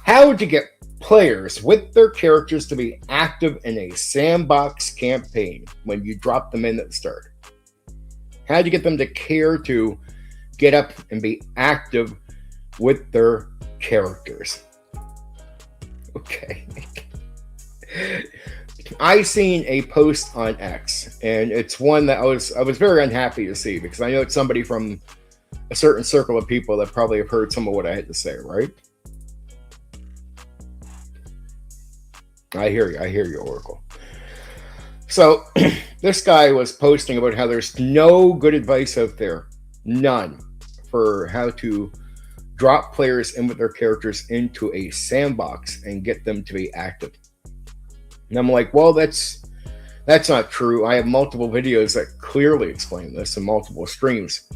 How to get players with their characters to be active in a sandbox campaign when you drop them in at the start. How to get them to care to get up and be active with their characters. Okay. I seen a post on X, and it's one that I was very unhappy to see, because I know it's somebody from a certain circle of people that probably have heard some of what I had to say, right? I hear you, Oracle. So this guy was posting about how there's no good advice out there, none, for how to drop players in with their characters into a sandbox and get them to be active. And I'm like, well, that's not true. I have multiple videos that clearly explain this and multiple streams.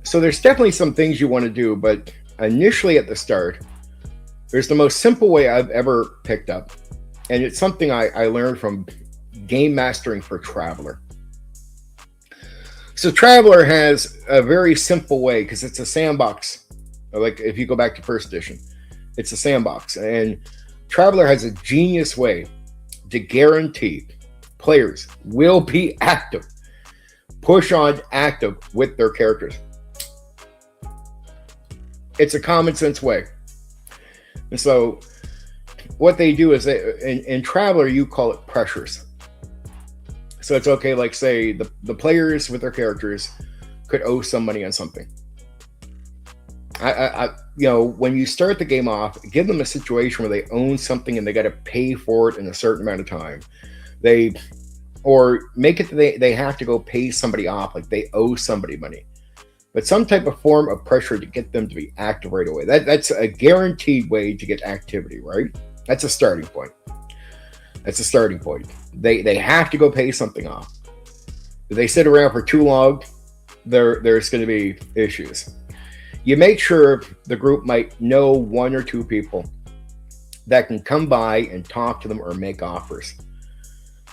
So there's definitely some things you want to do, but initially at the start, there's the most simple way I've ever picked up. And it's something I learned from Game Mastering for Traveler. So Traveler has a very simple way, because it's a sandbox. Like if you go back to first edition, it's a sandbox. And Traveler has a genius way to guarantee players will be active, push on active with their characters. It's a common sense way. And so what they do is in Traveler, you call it pressures. So it's okay, like say the players with their characters could owe some money on something. When you start the game off, give them a situation where they own something and they got to pay for it in a certain amount of time. Or make it they have to go pay somebody off, like they owe somebody money. But some type of form of pressure to get them to be active right away. That's a guaranteed way to get activity, right? That's a starting point. They have to go pay something off. If they sit around for too long, there's going to be issues. You make sure the group might know one or two people that can come by and talk to them or make offers.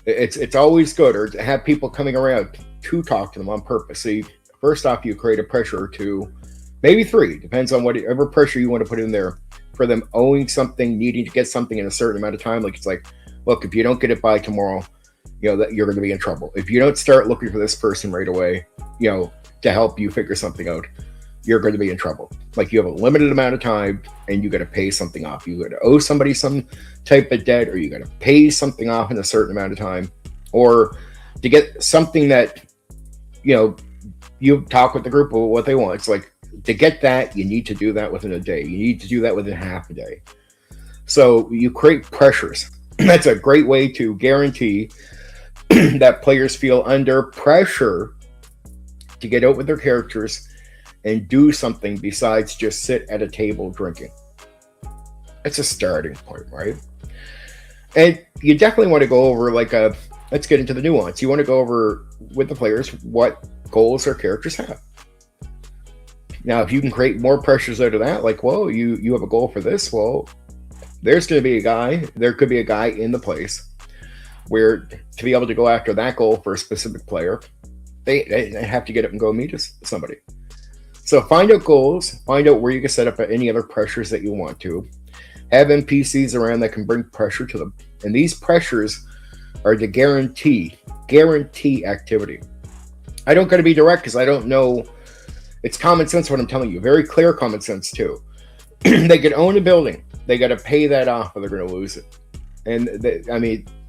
It's always good, or to have people coming around to talk to them on purpose. See, first off, you create a pressure to maybe 3, depends on whatever pressure you want to put in there for them owing something, needing to get something in a certain amount of time. Like it's like, look, if you don't get it by tomorrow, that you're going to be in trouble. If you don't start looking for this person right away, to help you figure something out, you're going to be in trouble. Like you have a limited amount of time and you got to pay something off. You got to owe somebody some type of debt, or you got to pay something off in a certain amount of time, or to get something that, you talk with the group about what they want. It's like, to get that, you need to do that within a day. You need to do that within half a day. So you create pressures. That's a great way to guarantee that players feel under pressure to get out with their characters and do something besides just sit at a table drinking. That's a starting point, right? And you definitely want to go over let's get into the nuance. You want to go over with the players what goals their characters have. Now, if you can create more pressures out of that, like, well, you have a goal for this, well, there could be a guy in the place where to be able to go after that goal for a specific player, they have to get up and go meet somebody. So find out goals, find out where you can set up any other pressures that you want to. Have NPCs around that can bring pressure to them. And these pressures are to guarantee activity. I don't got to be direct because I don't know. It's common sense what I'm telling you. Very clear common sense too. They could own a building. They got to pay that off or they're going to lose it. And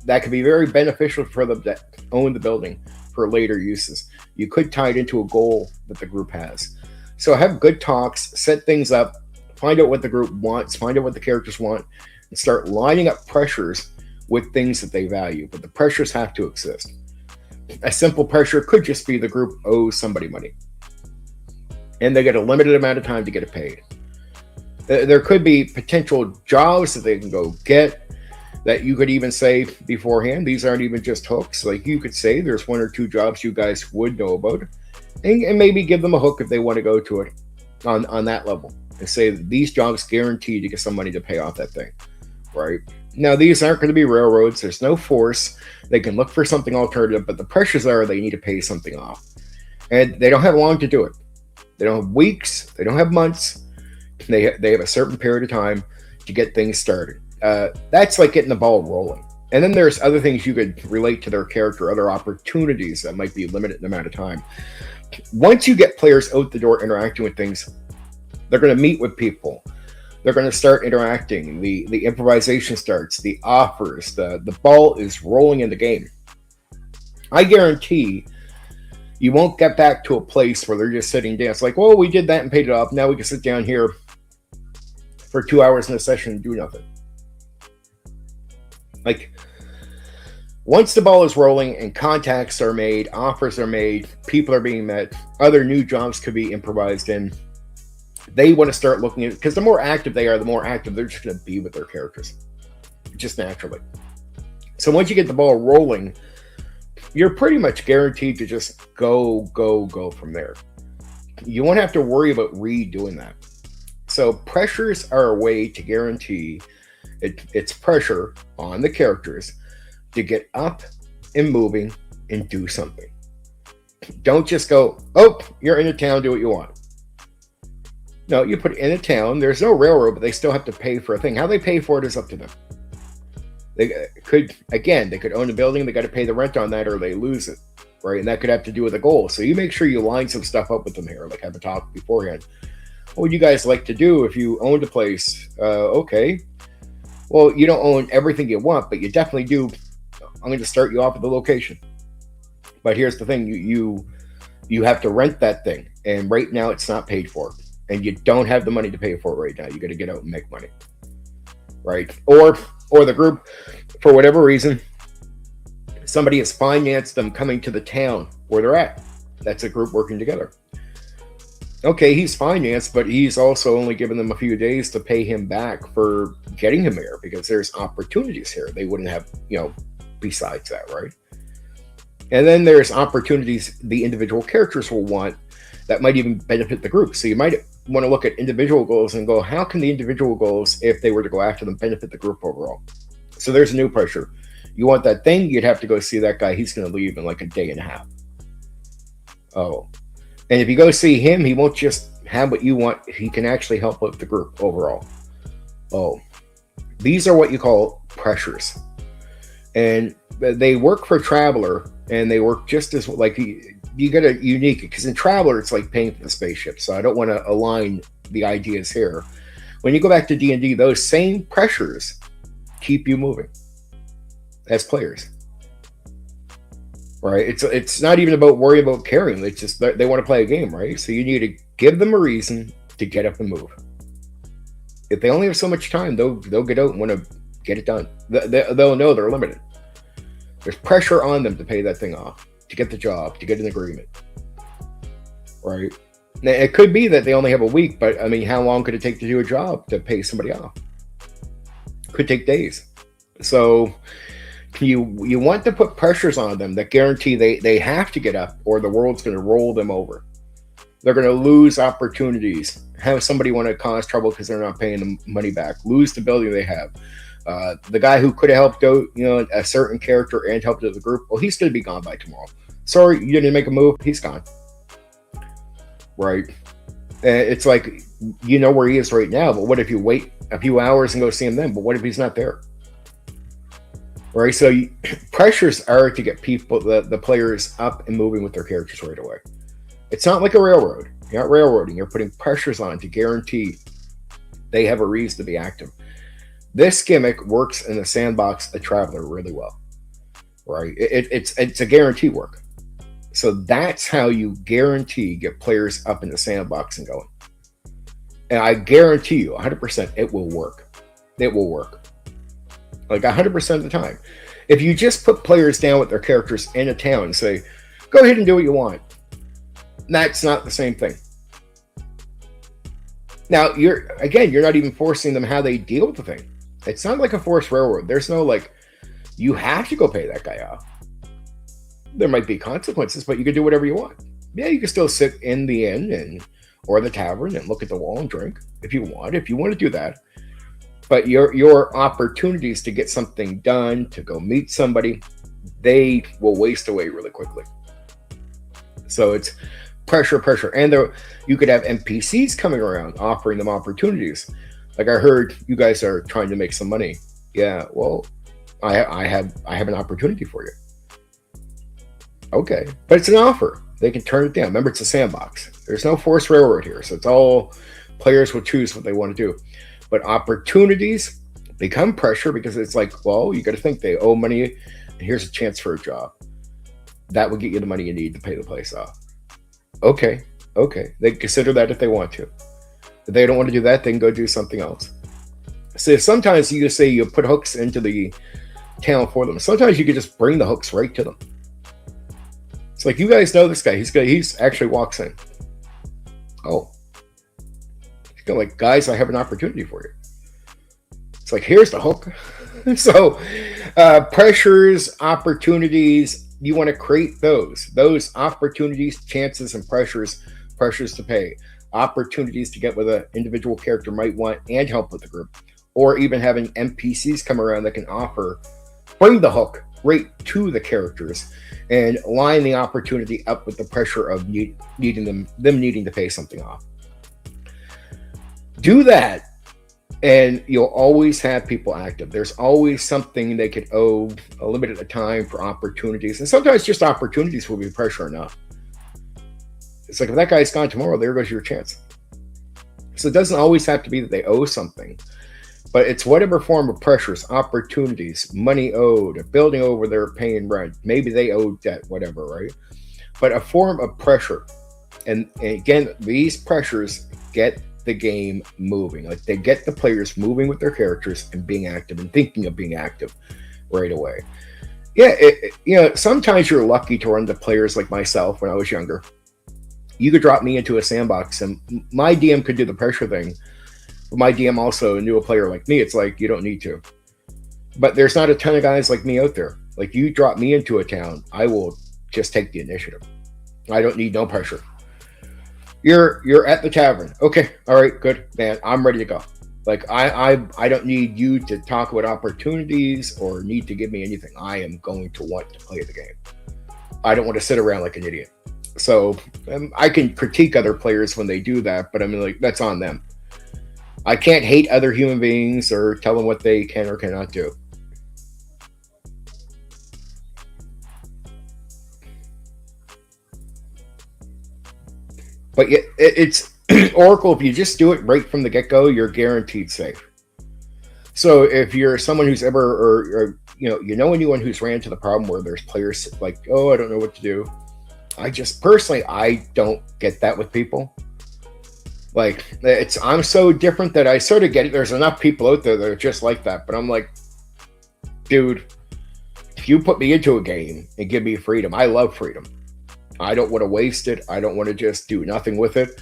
that could be very beneficial for them that own the building for later uses. You could tie it into a goal that the group has. So have good talks, set things up, find out what the group wants, find out what the characters want, and start lining up pressures with things that they value. But the pressures have to exist. A simple pressure could just be the group owes somebody money, and they get a limited amount of time to get it paid. There could be potential jobs that they can go get that you could even say beforehand. These aren't even just hooks. Like you could say there's 1 or 2 jobs you guys would know about, and maybe give them a hook if they want to go to it on that level, and say that these jobs guaranteed to get some money to pay off that thing, right? Now, these aren't going to be railroads. There's no force. They can look for something alternative, but the pressures are they need to pay something off. And they don't have long to do it. They don't have weeks. They don't have months. They have a certain period of time to get things started. That's like getting the ball rolling. And then there's other things you could relate to their character, other opportunities that might be limited in amount of time. Once you get players out the door interacting with things, they're going to meet with people. They're going to start interacting. The improvisation starts. The offers. The ball is rolling in the game. I guarantee you won't get back to a place where they're just sitting down. It's like, well, we did that and paid it off. Now we can sit down here for 2 hours in a session and do nothing. Like, once the ball is rolling and contacts are made, offers are made, people are being met, other new jobs could be improvised in, they want to start looking at it, because the more active they are, the more active they're just going to be with their characters, just naturally. So once you get the ball rolling, you're pretty much guaranteed to just go from there. You won't have to worry about redoing that. So pressures are a way to guarantee it's pressure on the characters to get up and moving and do something. Don't just go, oh, you're in a town, do what you want. No, you put in a town, there's no railroad, but they still have to pay for a thing. How they pay for it is up to them. They could own a building, they got to pay the rent on that, or they lose it, right? And that could have to do with a goal. So you make sure you line some stuff up with them here, like have a talk beforehand. What would you guys like to do if you owned a place? Okay. Well, you don't own everything you want, but you definitely do. I'm going to start you off with the location. But here's the thing. You have to rent that thing. And right now it's not paid for. And you don't have the money to pay for it right now. You got to get out and make money. Right? Or the group, for whatever reason, somebody has financed them coming to the town where they're at. That's a group working together. Okay, he's financed, but he's also only given them a few days to pay him back for getting him here, because there's opportunities here they wouldn't have, besides that, right? And then there's opportunities the individual characters will want that might even benefit the group. So you might want to look at individual goals and go, how can the individual goals, if they were to go after them, benefit the group overall? So there's a new pressure. You want that thing, you'd have to go see that guy. He's going to leave in like a day and a half. Oh. And if you go see him, he won't just have what you want. He can actually help with the group overall. Oh. These are what you call pressures. And they work for Traveler, and they work just as, like, you get a unique, because in Traveler, it's like paying for the spaceship. So I don't want to align the ideas here. When you go back to D&D, those same pressures keep you moving as players. Right? It's not even about worrying about carrying. It's just they want to play a game, right? So you need to give them a reason to get up and move. If they only have so much time, they'll get out and want to get it done. They'll know they're limited. There's pressure on them to pay that thing off, to get the job, to get an agreement. Right? Now, it could be that they only have a week, but I mean, how long could it take to do a job to pay somebody off? Could take days. So you want to put pressures on them that guarantee they have to get up, or the world's going to roll them over. They're going to lose opportunities, have somebody want to cause trouble because they're not paying them money back, lose the building they have. The guy who could have helped out, a certain character and helped out the group, well, he's going to be gone by tomorrow. Sorry, you didn't make a move. He's gone. Right? It's like, where he is right now, but what if you wait a few hours and go see him then? But what if he's not there? Right? So pressures are to get people, the players, up and moving with their characters right away. It's not like a railroad. You're not railroading. You're putting pressures on to guarantee they have a reason to be active. This gimmick works in the Sandbox, a Traveler, really well. Right? It's a guarantee work. So that's how you guarantee get players up in the Sandbox and going. And I guarantee you 100% it will work. It will work. Like 100% of the time. If you just put players down with their characters in a town and say, go ahead and do what you want, that's not the same thing. Now, you're not even forcing them how they deal with the thing. It's not like a forced railroad. There's no, like, you have to go pay that guy off. There might be consequences, but you can do whatever you want. Yeah, you can still sit in the inn or the tavern and look at the wall and drink if you want to do that. But your opportunities to get something done, to go meet somebody, they will waste away really quickly. So it's pressure, and you could have NPCs coming around offering them opportunities. Like I heard you guys are trying to make some money. Yeah, well, I have an opportunity for you. Okay, but it's an offer. They can turn it down. Remember, it's a sandbox. There's no forced railroad here, so it's all players will choose what they want to do. But opportunities become pressure because it's like, well, you got to think they owe money, and here's a chance for a job. That will get you the money you need to pay the place off. Okay, they can consider that if they want to. If they don't want to do that, they can go do something else. So sometimes you just say you put hooks into the town for them. Sometimes you can just bring the hooks right to them. It's like, you guys know this guy. He's actually walks in. Oh. He's going like, guys, I have an opportunity for you. It's like, here's the hook. So pressures, opportunities, you want to create those opportunities, chances, and pressures to pay. Opportunities to get what an individual character might want and help with the group. Or even having NPCs come around that can bring the hook right to the characters and line the opportunity up with the pressure of needing them needing to pay something off. Do that, and you'll always have people active. There's always something they could owe a limited time for opportunities, and sometimes just opportunities will be pressure enough. It's like, if that guy's gone tomorrow, there goes your chance. So it doesn't always have to be that they owe something, but it's whatever form of pressures, opportunities, money owed, a building over they're paying rent, maybe they owe debt, whatever, right? But a form of pressure. And again, these pressures get the game moving. Like, they get the players moving with their characters and being active and thinking of being active right away. Yeah, sometimes you're lucky to run into players like myself when I was younger. You could drop me into a sandbox and my DM could do the pressure thing. My DM also knew a player like me. It's like, you don't need to. But there's not a ton of guys like me out there. Like, you drop me into a town, I will just take the initiative. I don't need no pressure. You're at the tavern. Okay, all right, good, man. I'm ready to go. Like, I don't need you to talk about opportunities or need to give me anything. I am going to want to play the game. I don't want to sit around like an idiot. So I can critique other players when they do that, but I mean, like, that's on them. I can't hate other human beings or tell them what they can or cannot do. But it's Oracle, if you just do it right from the get-go, you're guaranteed safe. So if you're someone who's ever, or you know anyone who's ran into the problem where there's players like, oh, I don't know what to do. I don't get that with people. Like, I'm so different that I sort of get it. There's enough people out there that are just like that. But I'm like, dude, if you put me into a game and give me freedom, I love freedom. I don't want to waste it. I don't want to just do nothing with it.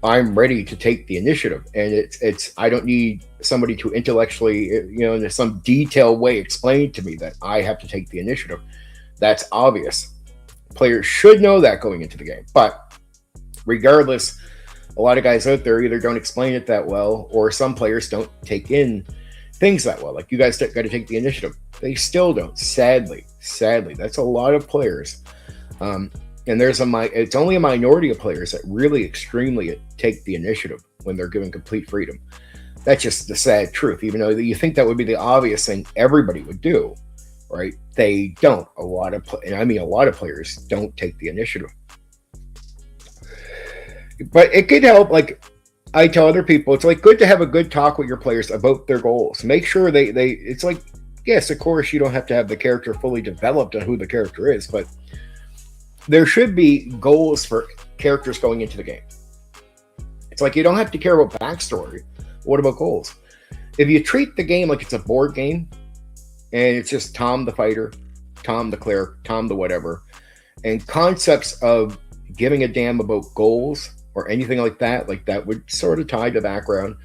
I'm ready to take the initiative. And I don't need somebody to intellectually, in some detailed way explain to me that I have to take the initiative. That's obvious. Players should know that going into the game. But regardless, a lot of guys out there either don't explain it that well, or some players don't take in things that well. Like, you guys got to take the initiative. They still don't. Sadly, that's a lot of players. And it's only a minority of players that really extremely take the initiative when they're given complete freedom. That's just the sad truth. Even though you think that would be the obvious thing everybody would do, right? They don't. A lot of players don't take the initiative. But it could help. Like, I tell other people, it's like good to have a good talk with your players about their goals. Make sure it's like, yes, of course, you don't have to have the character fully developed on who the character is, but there should be goals for characters going into the game. It's like, you don't have to care about backstory. What about goals? If you treat the game like it's a board game, and it's just Tom the fighter, Tom the cleric, Tom the whatever, and concepts of giving a damn about goals or anything like that would sort of tie to background.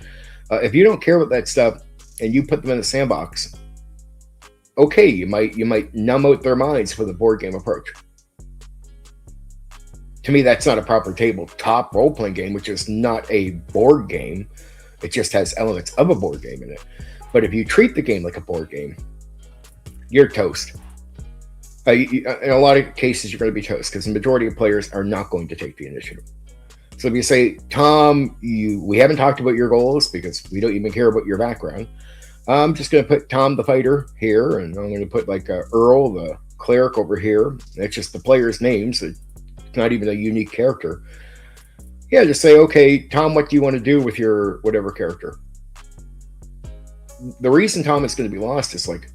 If you don't care about that stuff and you put them in a sandbox, okay, you might numb out their minds for the board game approach. To me, that's not a proper tabletop role-playing game, which is not a board game. It just has elements of a board game in it. But if you treat the game like a board game, you're toast. In a lot of cases, you're going to be toast because the majority of players are not going to take the initiative. So if you say, Tom, we haven't talked about your goals because we don't even care about your background. I'm just going to put Tom the fighter here, and I'm going to put like Earl the cleric over here. It's just the players' names. It's not even a unique character. Yeah, just say, okay, Tom, what do you want to do with your whatever character? The reason Tom is going to be lost is like,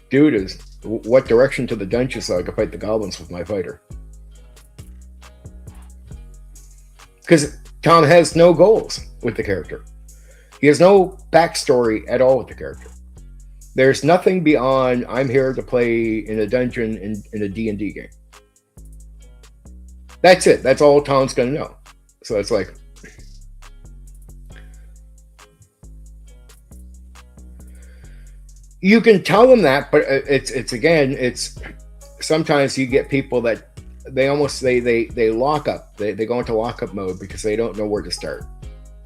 dude, is what direction to the dungeon so I can fight the goblins with my fighter? Because Tom has no goals with the character. He has no backstory at all with the character. There's nothing beyond, I'm here to play in a dungeon in a D&D game. That's it. That's all Tom's going to know. So it's like, you can tell them that, but it's sometimes you get people that they lock up. They go into lockup mode because they don't know where to start.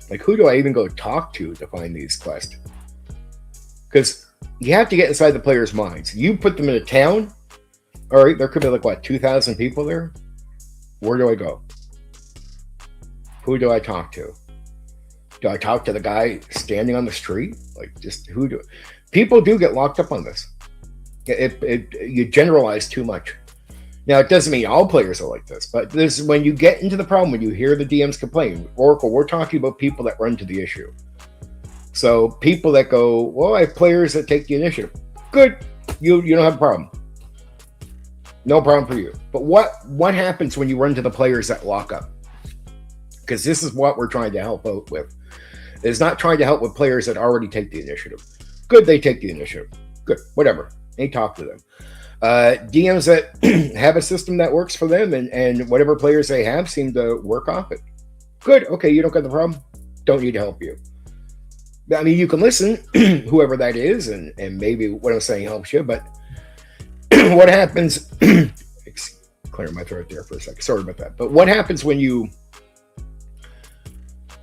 Like, who do I even go talk to find these quests? Because you have to get inside the players' minds. You put them in a town, all right, there could be like, what, 2,000 people there? Where do I go? Who do I talk to? Do I talk to the guy standing on the street? Like, just who do... People do get locked up on this. You generalize too much. Now, it doesn't mean all players are like this, but this is when you get into the problem, when you hear the DMs complain. Oracle, we're talking about people that run to the issue. So people that go, well, I have players that take the initiative. Good. You don't have a problem. No problem for you. But what happens when you run to the players that lock up? Because this is what we're trying to help out with. It's not trying to help with players that already take the initiative. Good, they take the initiative. Good, whatever. They talk to them. DMs that have a system that works for them and whatever players they have seem to work off it. Good, okay, you don't got the problem. Don't need to help you. I mean, you can listen, whoever that is, and maybe what I'm saying helps you, but what happens... clear my throat there for a second. Sorry about that. But what happens when you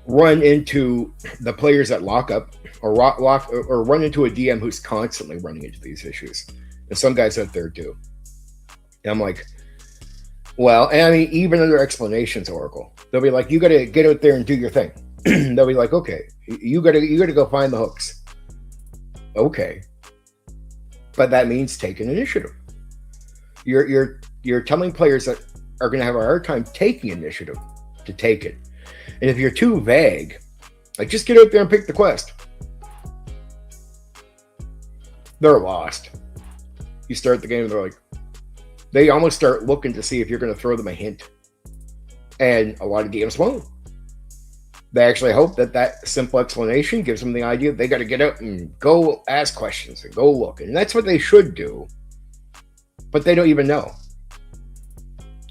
run into the players that lock up or run into a DM who's constantly running into these issues? And some guys out there do. And I'm like, well, and I mean, even under explanations, Oracle, they'll be like, you got to get out there and do your thing. They'll be like, okay, you got to go find the hooks. Okay. But that means take an initiative. You're telling players that are going to have a hard time taking initiative to take it. And if you're too vague, like, just get out there and pick the quest. They're lost. You start the game and they're like, they almost start looking to see if you're going to throw them a hint. And a lot of DMs won't. They actually hope that simple explanation gives them the idea they got to get out and go ask questions and go look. And that's what they should do. But they don't even know.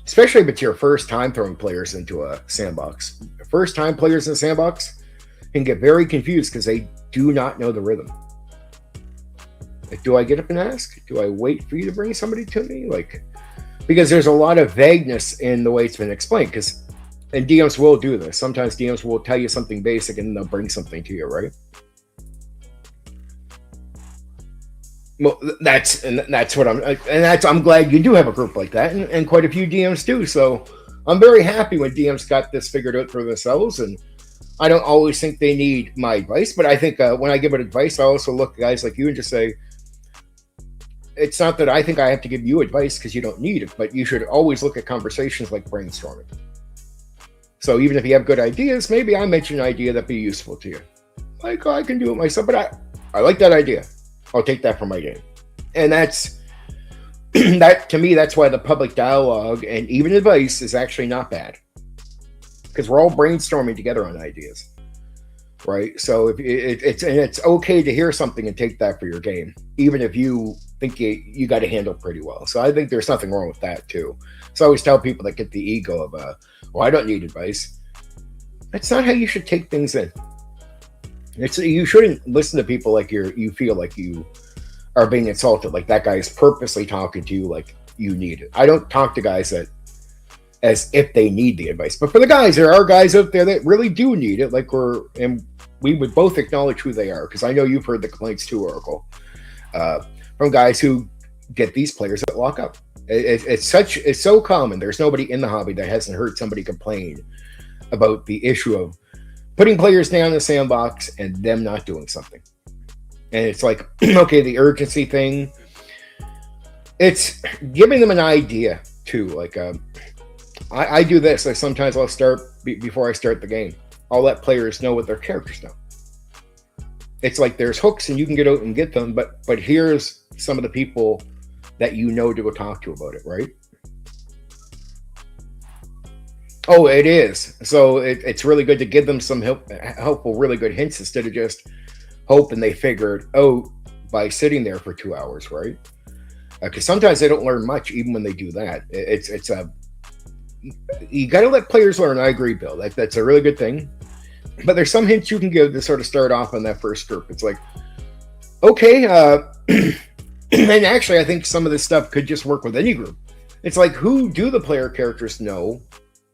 Especially if it's your first time throwing players into a sandbox. First time players in a sandbox can get very confused because they do not know the rhythm. Like, do I get up and ask? Do I wait for you to bring somebody to me? Like, because there's a lot of vagueness in the way it's been explained. And DMs will do this. Sometimes DMs will tell you something basic and they'll bring something to you, right? Well, I'm glad you do have a group like that, and quite a few DMs do. So I'm very happy when DMs got this figured out for themselves, and I don't always think they need my advice, but I think when I give it advice, I also look at guys like you and just say, it's not that I think I have to give you advice because you don't need it, but you should always look at conversations like brainstorming. So even if you have good ideas, maybe I mention an idea that'd be useful to you. Like, oh, I can do it myself, but I like that idea. I'll take that for my game. And that's that, to me, that's why the public dialogue and even advice is actually not bad, because we're all brainstorming together on ideas, right? So if it's okay to hear something and take that for your game, even if you think you got to handle it pretty well. So I think there's nothing wrong with that too. So I always tell people that get the ego of well, I don't need advice. That's not how you should take things in. You shouldn't listen to people like you feel like you are being insulted, like that guy is purposely talking to you like you need it. I don't talk to guys as if they need the advice. But for the guys, there are guys out there that really do need it. Like we would both acknowledge who they are, because I know you've heard the complaints too, Oracle, from guys who get these players that lock up. It's so common. There's nobody in the hobby that hasn't heard somebody complain about the issue of putting players down in the sandbox and them not doing something. And it's like, okay, the urgency thing. It's giving them an idea too. Like, I do this. Like sometimes I'll start before I start the game. I'll let players know what their characters know. It's like there's hooks and you can get out and get them, but here's some of the people that you know to go talk to about it, right? Oh, it is. So it's really good to give them some helpful, really good hints instead of just hoping they figured out by sitting there for 2 hours, right? Because sometimes they don't learn much even when they do that. You got to let players learn. I agree, Bill. That's a really good thing. But there's some hints you can give to sort of start off on that first group. It's like, okay, and actually I think some of this stuff could just work with any group. It's like, who do the player characters know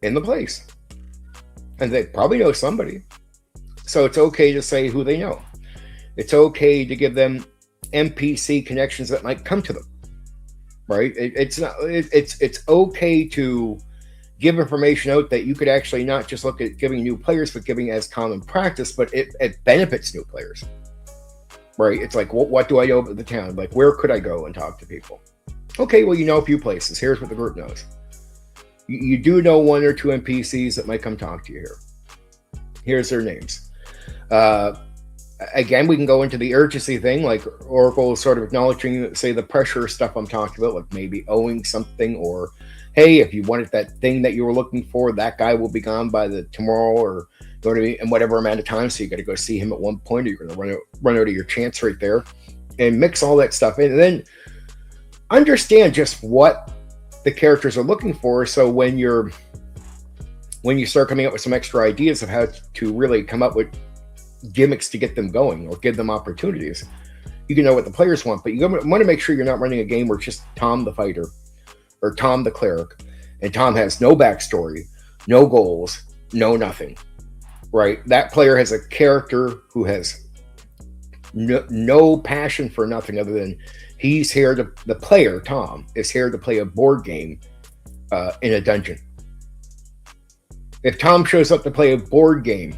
in the place? And they probably know somebody. So it's okay to say who they know. It's okay to give them NPC connections that might come to them, right? It's okay to give information out that you could actually not just look at giving new players, but giving as common practice, but it benefits new players, right? It's like, what do I know about the town? Like, where could I go and talk to people? Okay, well, you know a few places. Here's what the group knows. You do know 1 or 2 NPCs that might come talk to you here. Here's their names. Again, we can go into the urgency thing, like Oracle sort of acknowledging, say, the pressure stuff I'm talking about, like maybe owing something, or hey, if you wanted that thing that you were looking for, that guy will be gone by the tomorrow, or you know what I mean, in whatever amount of time. So you got to go see him at one point, or you're going to run out of your chance right there, and mix all that stuff in, and then understand just what the characters are looking for. So when you start coming up with some extra ideas of how to really come up with gimmicks to get them going or give them opportunities, you can know what the players want. But you want to make sure you're not running a game where it's just Tom the fighter or Tom the cleric, and Tom has no backstory, no goals, no nothing, right? That player has a character who has no passion for nothing other than he's here to, the player, Tom, is here to play a board game in a dungeon. If Tom shows up to play a board game,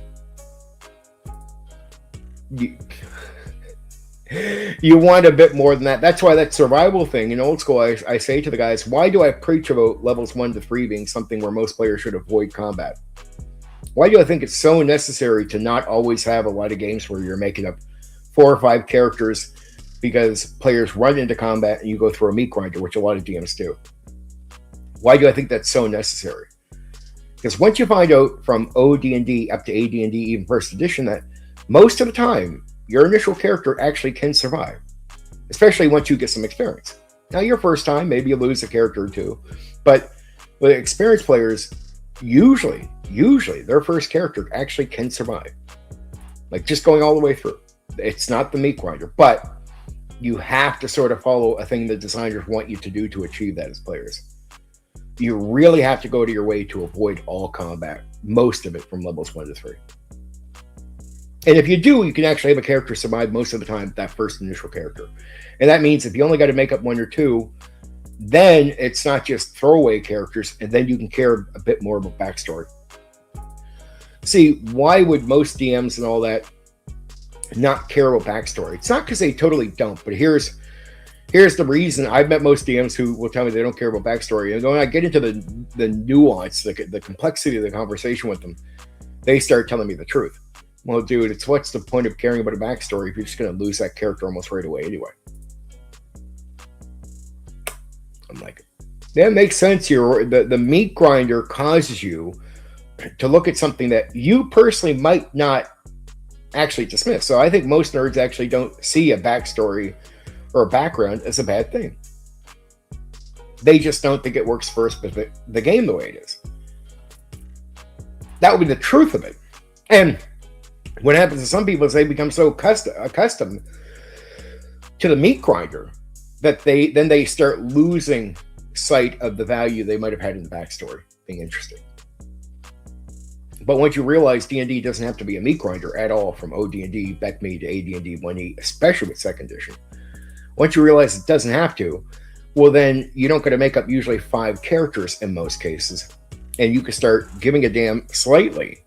you want a bit more than that. That's why that survival thing in old school, I say to the guys, why do I preach about levels 1 to 3 being something where most players should avoid combat? Why do I think it's so necessary to not always have a lot of games where you're making up 4 or 5 characters because players run into combat and you go through a meat grinder, which a lot of DMs do? Why do I think that's so necessary? Because once you find out from OD&D up to AD&D, even first edition, that most of the time, your initial character actually can survive, especially once you get some experience. Now, your first time, maybe you lose a character or 2, but with experienced players, usually, their first character actually can survive. Like, just going all the way through. It's not the meat grinder, but you have to sort of follow a thing the designers want you to do to achieve that as players. You really have to go to your way to avoid all combat, most of it from levels 1 to 3. And if you do, you can actually have a character survive most of the time, that first initial character. And that means if you only got to make up 1 or 2, then it's not just throwaway characters, and then you can care a bit more about backstory. See, why would most DMs and all that not care about backstory? It's not because they totally don't, but here's the reason. I've met most DMs who will tell me they don't care about backstory. And when I get into the nuance, the complexity of the conversation with them, they start telling me the truth. Well, dude, what's the point of caring about a backstory if you're just going to lose that character almost right away anyway? I'm like, that makes sense here. The meat grinder causes you to look at something that you personally might not actually dismiss. So I think most nerds actually don't see a backstory or a background as a bad thing. They just don't think it works for the game the way it is. That would be the truth of it. And what happens to some people is they become so accustomed to the meat grinder that they start losing sight of the value they might have had in the backstory being interesting. But once you realize D&D doesn't have to be a meat grinder at all, from OD&D, Beckme to AD&D 1E, especially with second edition. Once you realize it doesn't have to, Well, then you don't got to make up usually 5 characters in most cases, and you can start giving a damn slightly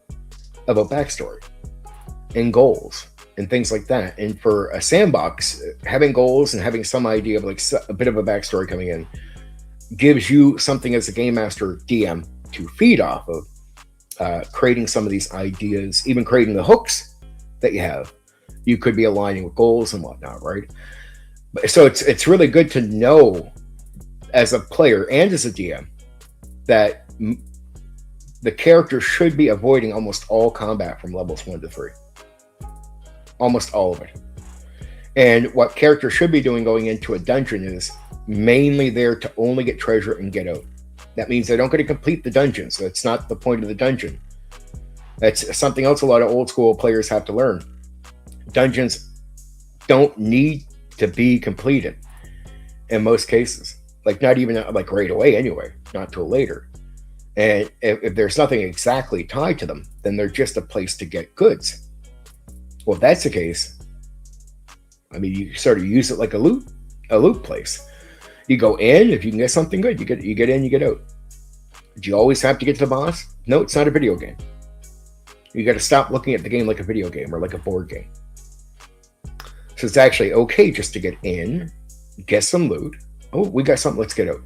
about backstory and goals and things like that. And for a sandbox, having goals and having some idea of like a bit of a backstory coming in gives you something as a game master DM to feed off of, creating some of these ideas, even creating the hooks that you have. You could be aligning with goals and whatnot, right? So it's really good to know as a player and as a DM that the character should be avoiding almost all combat from levels 1 to 3. Almost all of it. And what characters should be doing going into a dungeon is mainly there to only get treasure and get out. That means they don't get to complete the dungeon, so that's not the point of the dungeon. That's something else a lot of old school players have to learn. Dungeons don't need to be completed in most cases. Like not even like right away anyway, not till later. And if there's nothing exactly tied to them, then they're just a place to get goods. Well, if that's the case, I mean, you sort of use it like a loot place. You go in, if you can get something good, you get in, you get out. Do you always have to get to the boss? No, it's not a video game. You got to stop looking at the game like a video game or like a board game. So it's actually okay just to get in, get some loot. Oh, we got something, let's get out.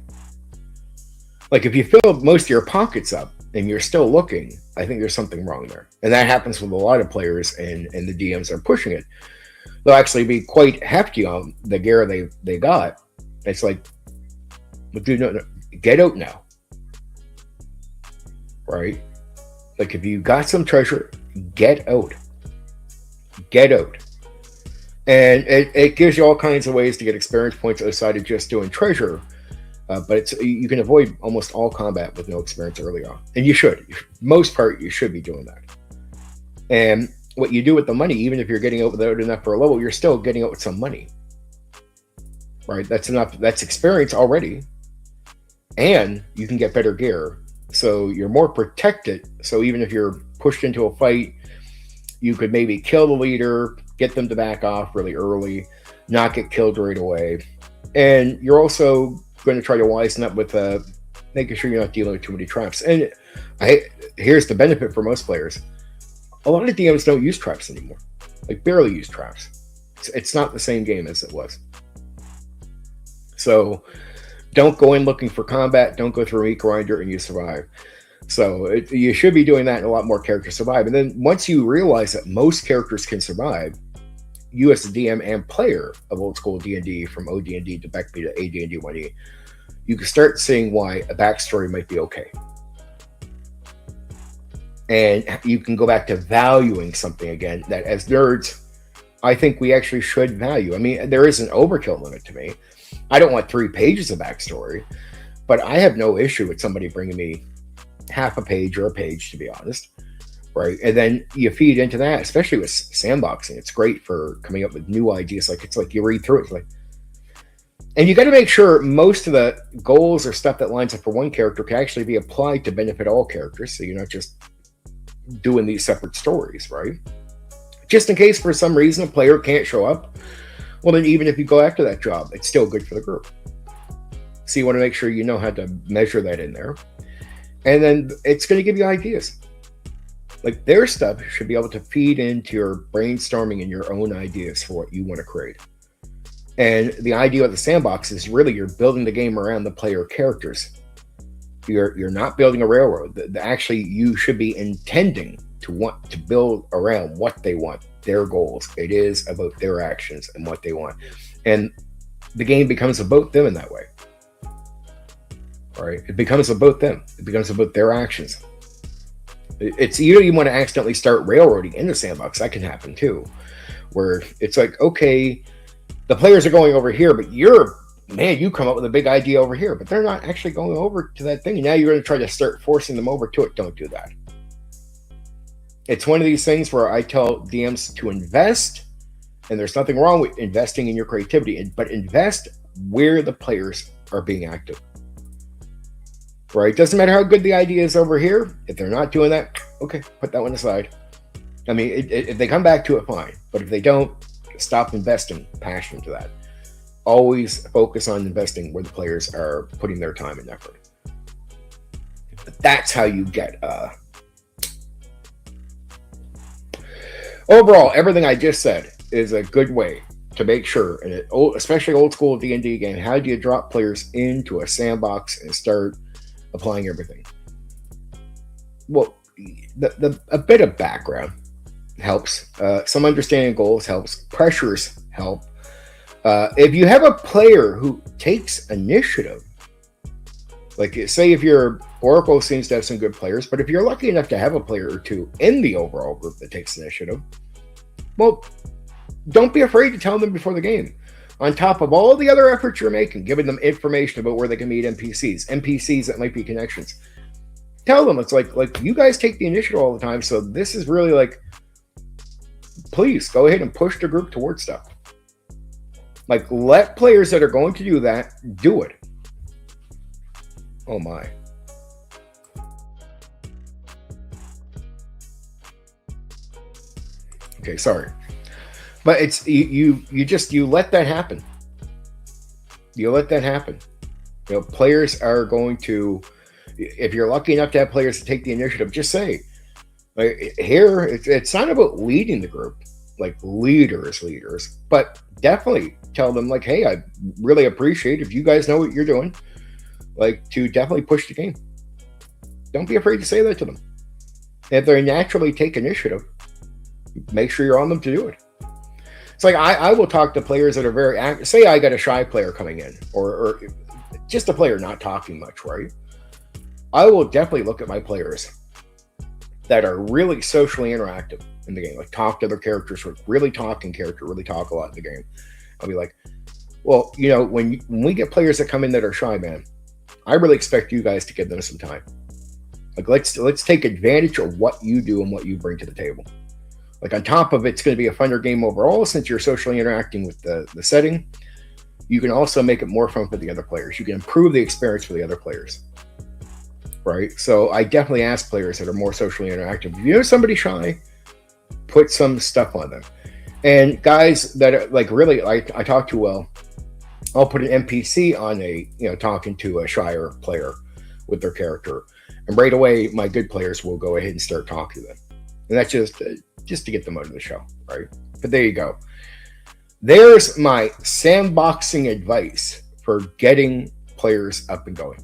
Like if you fill most of your pockets up and you're still looking, I think there's something wrong there. And that happens with a lot of players, and the DMs are pushing it. They'll actually be quite hefty on the gear they got. It's like, dude, no, get out now. Right? Like if you got some treasure, get out. Get out. And it gives you all kinds of ways to get experience points outside of just doing treasure. But you can avoid almost all combat with no experience early on. And you should. Most part, you should be doing that. And what you do with the money, even if you're getting out without enough for a level, you're still getting out with some money. Right? That's enough. That's experience already. And you can get better gear. So you're more protected. So even if you're pushed into a fight, you could maybe kill the leader, get them to back off really early, not get killed right away. And you're also going to try to wisen up with making sure you're not dealing with too many traps. And here's the benefit for most players. A lot of DMs don't use traps anymore. Like barely use traps. It's not the same game as it was. So don't go in looking for combat. Don't go through a meat grinder and you survive. So you should be doing that, and a lot more characters survive. And then once you realize that most characters can survive, you as the DM and player of old school D&D, from OD&D to back to AD&D 1E, you can start seeing why a backstory might be okay. And you can go back to valuing something again that as nerds, I think we actually should value. I mean, there is an overkill limit to me. I don't want 3 pages of backstory, but I have no issue with somebody bringing me half a page or a page, to be honest. Right? And then you feed into that, especially with sandboxing. It's great for coming up with new ideas. Like it's like you read through it, it's like, and you got to make sure most of the goals or stuff that lines up for one character can actually be applied to benefit all characters. So you're not just doing these separate stories, right? Just in case for some reason a player can't show up, well then even if you go after that job, it's still good for the group. So you want to make sure you know how to measure that in there. And then it's going to give you ideas. Like their stuff should be able to feed into your brainstorming and your own ideas for what you want to create. And the idea of the sandbox is really you're building the game around the player characters. You're not building a railroad. Actually, you should be intending to want to build around what they want, their goals. It is about their actions and what they want. And the game becomes about them in that way. Right? It becomes about them. It becomes about their actions. It's you want to accidentally start railroading in the sandbox. That can happen too, where it's like, okay, the players are going over here, but you come up with a big idea over here, but they're not actually going over to that thing. And now you're going to try to start forcing them over to it. Don't do that. It's one of these things where I tell DMs to invest, and there's nothing wrong with investing in your creativity, but invest where the players are being active. Right? Doesn't matter how good the idea is over here. If they're not doing that, okay, put that one aside. I mean, if they come back to it, fine. But if they don't, stop investing passion into that. always focus on investing where the players are putting their time and effort. That's how you get overall, everything I just said is a good way to make sure, and especially old school D&D game, how do you drop players into a sandbox and start applying everything? Well, a bit of background helps. Some understanding goals helps. Pressures help. If you have a player who takes initiative, like say if your Oracle seems to have some good players, but if you're lucky enough to have a player or two in the overall group that takes initiative, well, don't be afraid to tell them before the game. On top of all the other efforts you're making, giving them information about where they can meet NPCs that might be connections. Tell them it's like you guys take the initiative all the time, so this is really like, please go ahead and push the group towards stuff. Like, let players that are going to do that do it. Oh my. Okay, sorry. But it's you let that happen. You let that happen. You know, players are going to, if you're lucky enough to have players to take the initiative, just say, like, here, it's not about leading the group, like leaders, but definitely tell them, like, hey, I really appreciate if you guys know what you're doing, like, to definitely push the game. Don't be afraid to say that to them. If they naturally take initiative, make sure you're on them to do it. It's like I will talk to players that are very active. Say I got a shy player coming in, or just a player not talking much, right? I will definitely look at my players that are really socially interactive in the game, like talk to their characters, really talking character, really talk a lot in the game. I'll be like, well, you know, when we get players that come in that are shy, man, I really expect you guys to give them some time. Like, let's take advantage of what you do and what you bring to the table. Like, on top of it's going to be a funner game overall, since you're socially interacting with the setting. You can also make it more fun for the other players. You can improve the experience for the other players, right? So I definitely ask players that are more socially interactive, if you know somebody shy, put some stuff on them. And guys that are like really, I talk to well, I'll put an NPC on talking to a shyer player with their character, and right away my good players will go ahead and start talking to them, and that's just to get them out of the show, right? But there you go. There's my sandboxing advice for getting players up and going.